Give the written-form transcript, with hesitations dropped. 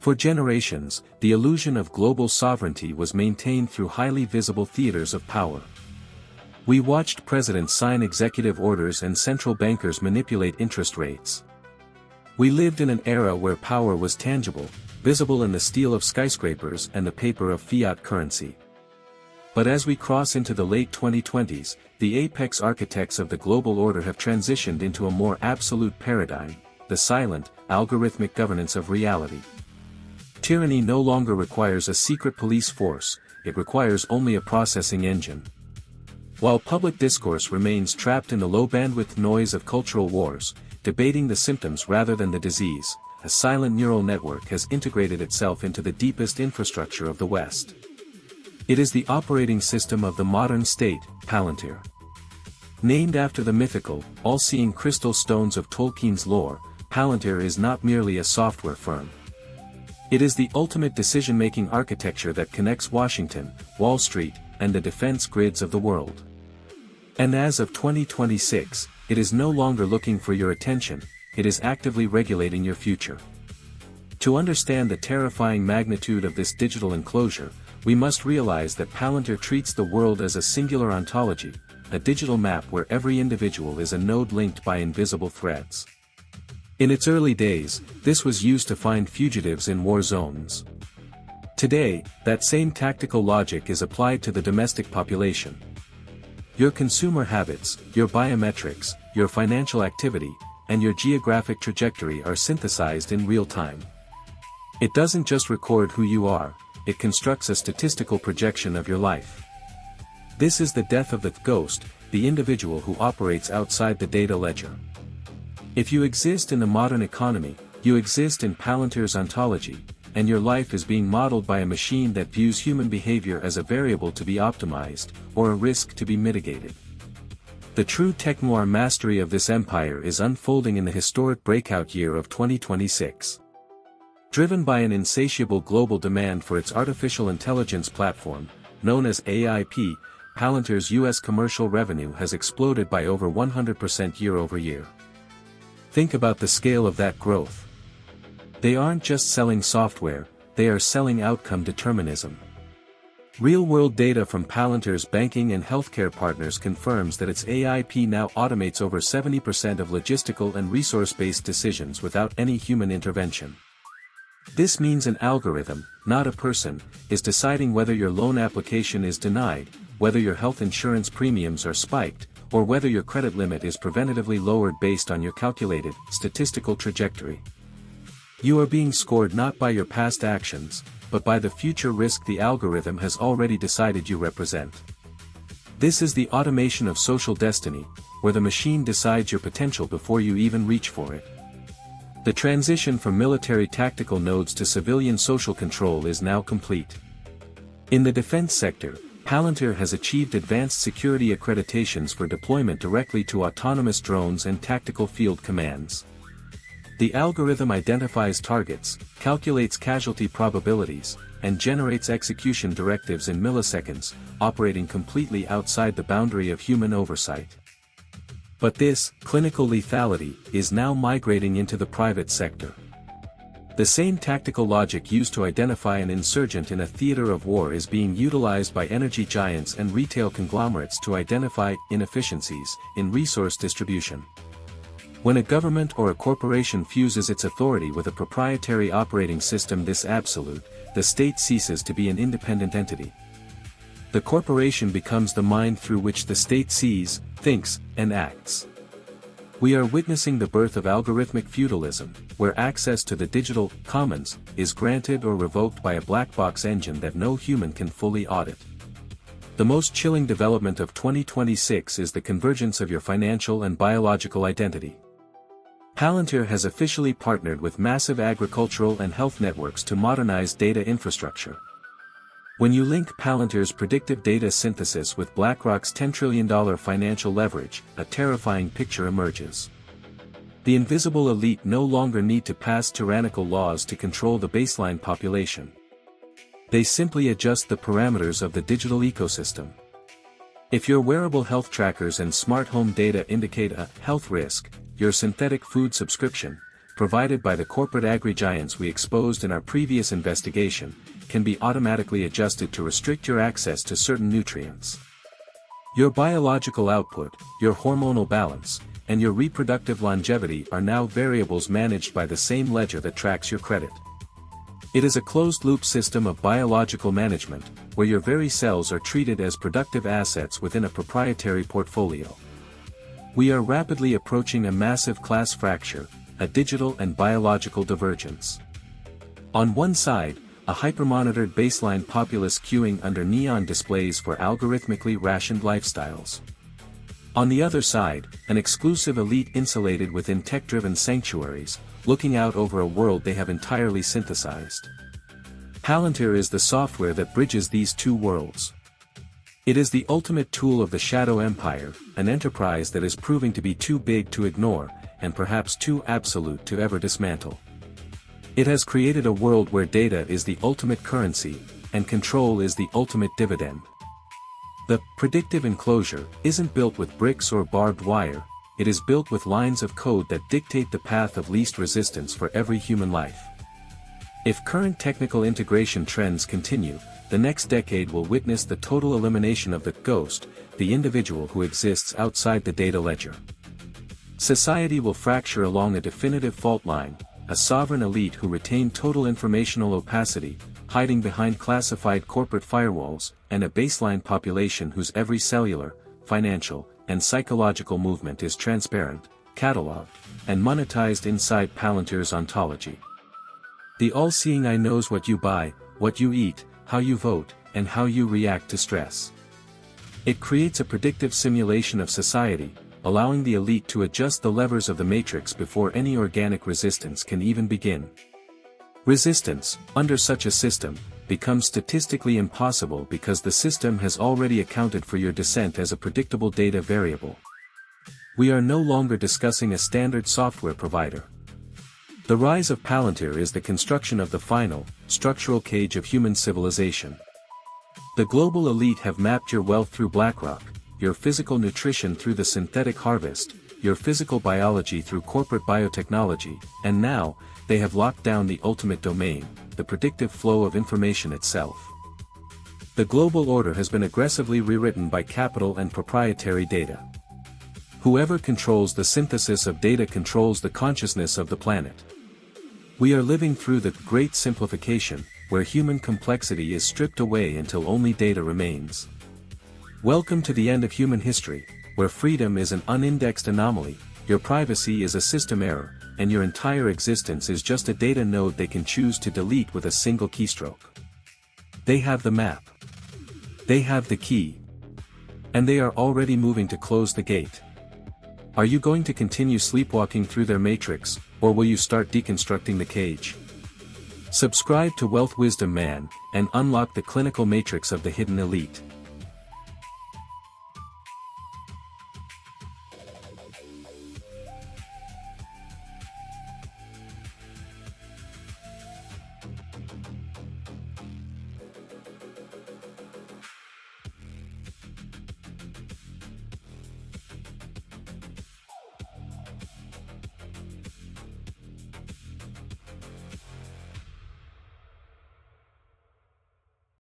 For generations, the illusion of global sovereignty was maintained through highly visible theaters of power. We watched presidents sign executive orders and central bankers manipulate interest rates. We lived in an era where power was tangible, visible in the steel of skyscrapers and the paper of fiat currency. But as we cross into the late 2020s, the apex architects of the global order have transitioned into a more absolute paradigm, the silent, algorithmic governance of reality. Tyranny no longer requires a secret police force, it requires only a processing engine. While public discourse remains trapped in the low-bandwidth noise of cultural wars, debating the symptoms rather than the disease, a silent neural network has integrated itself into the deepest infrastructure of the West. It is the operating system of the modern state, Palantir. Named after the mythical, all-seeing crystal stones of Tolkien's lore, Palantir is not merely a software firm. It is the ultimate decision-making architecture that connects Washington, Wall Street, and the defense grids of the world. And as of 2026, it is no longer looking for your attention, it is actively regulating your future. To understand the terrifying magnitude of this digital enclosure, we must realize that Palantir treats the world as a singular ontology, a digital map where every individual is a node linked by invisible threads. In its early days, this was used to find fugitives in war zones. Today, that same tactical logic is applied to the domestic population. Your consumer habits, your biometrics, your financial activity, and your geographic trajectory are synthesized in real time. It doesn't just record who you are, it constructs a statistical projection of your life. This is the death of the ghost, the individual who operates outside the data ledger. If you exist in the modern economy, you exist in Palantir's ontology, and your life is being modeled by a machine that views human behavior as a variable to be optimized, or a risk to be mitigated. The true technoir mastery of this empire is unfolding in the historic breakout year of 2026. Driven by an insatiable global demand for its artificial intelligence platform, known as AIP, Palantir's U.S. commercial revenue has exploded by over 100% year-over-year. Think about the scale of that growth. They aren't just selling software, they are selling outcome determinism. Real-world data from Palantir's banking and healthcare partners confirms that its AIP now automates over 70% of logistical and resource-based decisions without any human intervention. This means an algorithm, not a person, is deciding whether your loan application is denied, whether your health insurance premiums are spiked, or whether your credit limit is preventatively lowered based on your calculated, statistical trajectory. You are being scored not by your past actions, but by the future risk the algorithm has already decided you represent. This is the automation of social destiny, where the machine decides your potential before you even reach for it. The transition from military tactical nodes to civilian social control is now complete. In the defense sector, Palantir has achieved advanced security accreditations for deployment directly to autonomous drones and tactical field commands. The algorithm identifies targets, calculates casualty probabilities, and generates execution directives in milliseconds, operating completely outside the boundary of human oversight. But this, clinical lethality, is now migrating into the private sector. The same tactical logic used to identify an insurgent in a theater of war is being utilized by energy giants and retail conglomerates to identify inefficiencies in resource distribution. When a government or a corporation fuses its authority with a proprietary operating system this absolute, the state ceases to be an independent entity. The corporation becomes the mind through which the state sees, thinks, and acts. We are witnessing the birth of algorithmic feudalism, where access to the digital commons is granted or revoked by a black box engine that no human can fully audit. The most chilling development of 2026 is the convergence of your financial and biological identity. Palantir has officially partnered with massive agricultural and health networks to modernize data infrastructure. When you link Palantir's predictive data synthesis with BlackRock's $10 trillion financial leverage, a terrifying picture emerges. The invisible elite no longer need to pass tyrannical laws to control the baseline population. They simply adjust the parameters of the digital ecosystem. If your wearable health trackers and smart home data indicate a health risk, your synthetic food subscription, provided by the corporate agri-giants we exposed in our previous investigation, can be automatically adjusted to restrict your access to certain nutrients. Your biological output, your hormonal balance, and your reproductive longevity are now variables managed by the same ledger that tracks your credit. It is a closed-loop system of biological management, where your very cells are treated as productive assets within a proprietary portfolio. We are rapidly approaching a massive class fracture, a digital and biological divergence. On one side, a hyper-monitored baseline populace queuing under neon displays for algorithmically rationed lifestyles. On the other side, an exclusive elite insulated within tech-driven sanctuaries, looking out over a world they have entirely synthesized. Palantir is the software that bridges these two worlds. It is the ultimate tool of the Shadow Empire, an enterprise that is proving to be too big to ignore, and perhaps too absolute to ever dismantle. It has created a world where data is the ultimate currency, and control is the ultimate dividend. The predictive enclosure isn't built with bricks or barbed wire, it is built with lines of code that dictate the path of least resistance for every human life. If current technical integration trends continue, the next decade will witness the total elimination of the ghost, the individual who exists outside the data ledger. Society will fracture along a definitive fault line, a sovereign elite who retain total informational opacity, hiding behind classified corporate firewalls, and a baseline population whose every cellular, financial, and psychological movement is transparent, cataloged, and monetized inside Palantir's ontology. The all-seeing eye knows what you buy, what you eat, how you vote, and how you react to stress. It creates a predictive simulation of society, allowing the elite to adjust the levers of the matrix before any organic resistance can even begin. Resistance, under such a system, becomes statistically impossible because the system has already accounted for your descent as a predictable data variable. We are no longer discussing a standard software provider. The rise of Palantir is the construction of the final, structural cage of human civilization. The global elite have mapped your wealth through BlackRock, your physical nutrition through the synthetic harvest, your physical biology through corporate biotechnology, and now, they have locked down the ultimate domain, the predictive flow of information itself. The global order has been aggressively rewritten by capital and proprietary data. Whoever controls the synthesis of data controls the consciousness of the planet. We are living through the great simplification, where human complexity is stripped away until only data remains. Welcome to the end of human history, where freedom is an unindexed anomaly, your privacy is a system error, and your entire existence is just a data node they can choose to delete with a single keystroke. They have the map. They have the key. And they are already moving to close the gate. Are you going to continue sleepwalking through their matrix, or will you start deconstructing the cage? Subscribe to Wealth Wisdom Man, and unlock the clinical matrix of the hidden elite.